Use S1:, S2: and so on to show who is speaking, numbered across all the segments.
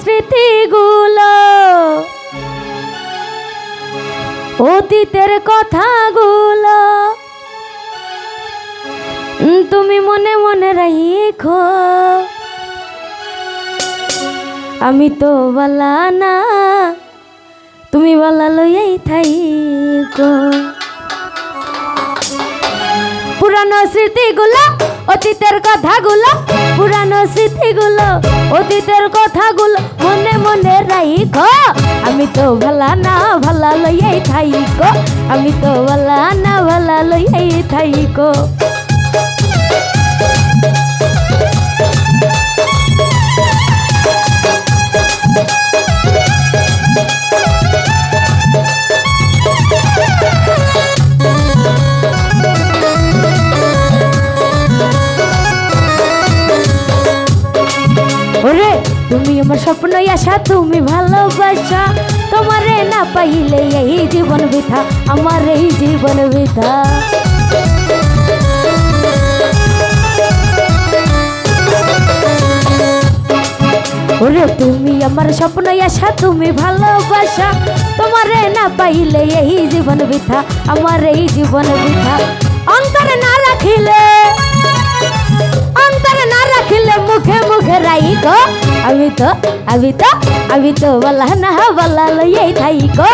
S1: স্মৃতিগুলো অতীতের কথাগুলো তুমি মনে মনে রাখো, আমি তো বলা না, তুমি বলা লইয়াই থাইকো। পুরানো স্মৃতিগুলো অতীতের কথাগুলো, পুরানো স্মৃতিগুলো অতীতের কথাগুলো মনে মনে রাখো, আমি তো ভালা না ভালা লইয়াই থাইকো, আমি তো ভালা না ভালা লইয়াই থাইকো। ওরে তুমি আমার স্বপ্ন আশা, তুমি ভালোবাসা, তোমারে না পাইলে এই জীবন বৃথা, আমার এই জীবন বৃথা। ওরে তুমি আমার স্বপ্ন আশা, তুমি ভালোবাসা, তোমারে না পাইলে এই জীবন বৃথা, আমার এই জীবন বৃথা। অন্তরে না রাখিলে, অন্তরে না রাখিলে মুখে মুখে রাইকো, আমি তো আমি তো আমি তো বলা না বলা লইয়াই থাইকো,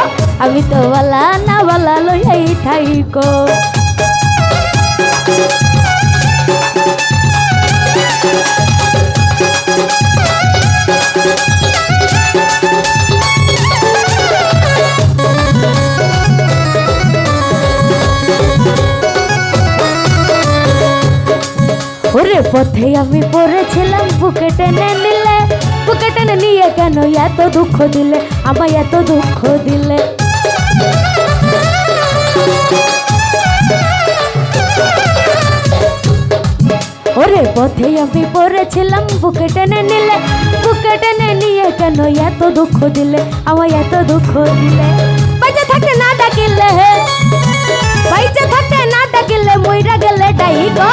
S1: আমি তো বলা না বলা লইয়াই থাইকো। ওরে পথে আমি পড়েছিলাম, বুকে টেনে নিলে, বুকে টেনে নিয়ে কেন এত দুঃখ দিলে, আমায় এত দুঃখ দিলে। ওরে পথে আমি পড়েছিলাম, বুকে টেনে নিলে, বুকে টেনে নিয়ে কেন এত দুঃখ দিলে, আমায় এত দুঃখ দিলে। বাইচে থাকতে না ডাকিলে, বাইচে থাকতে না ডাকিলে মইরা গেলে ডাইকো,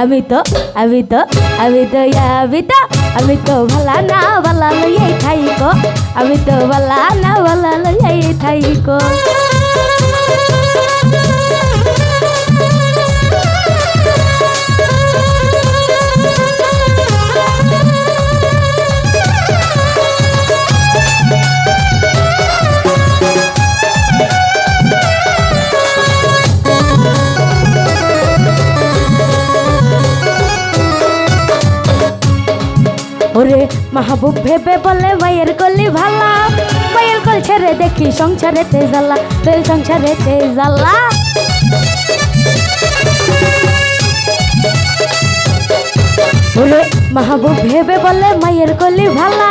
S1: আমি তো আমি তো আমি তো আমি তো আমি তো ভালা না ভালা লইয়াই থাইকো, আমি তো ভালা না ভালা লইয়াই থাইকো। ওরে মাহবুব ভেবে বলে মায়ের কলি ভালা, মায়ের কল ছেড়ে দেখি সংসারেতে জ্বালা, তেল সংসারেতে জ্বালা। ওরে মাহবুব ভেবে বলে মায়ের কলি ভালা,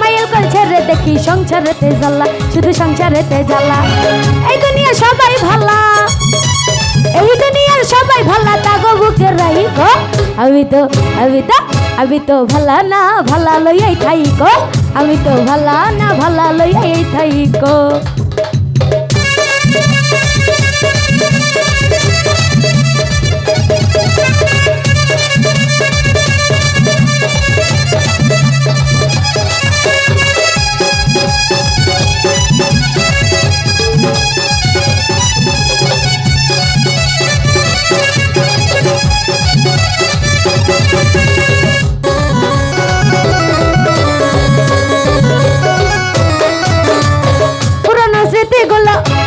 S1: মায়ের কল ছেড়ে দেখি সংসারেতে জ্বালা, শুধু সংসারেতে জ্বালা। এই দুনিয়া সবাই ভালা, এই দুনিয়ার সবাই ভালা, তাগো বুকে রাইকো, আমি তো আমি তো আমি তো ভালা না ভালা লইয়াই থাইকো, আমি তো ভালা না ভালা লইয়াই থাইকো।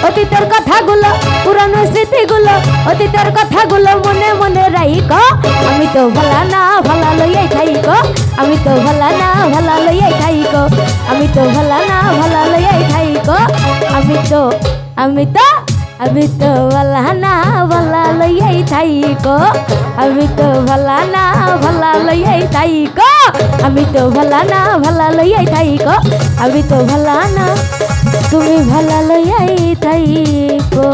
S1: অতীতের কথাগুলো, পুরানো স্মৃতিগুলো অতীতের কথাগুলো মনে মনে রাইকো, আমি তো ভালা না ভালা লইয়াই থাইকো, আমি তো ভালা না ভালা লইয়াই থাইকো, আমি তো ভালা না ভালা লইয়াই থাইকো, আমি তো আমি তো আমি তো ভালা না ভালা লইয়াই থাইকো, আমি তো ভালা না ভালা লইয়াই থাইকো, আমি তো ভালা না ভালা লইয়াই থাইকো, আমি তো ভালা না, তুমি ভালা লইয়াই থাইকো।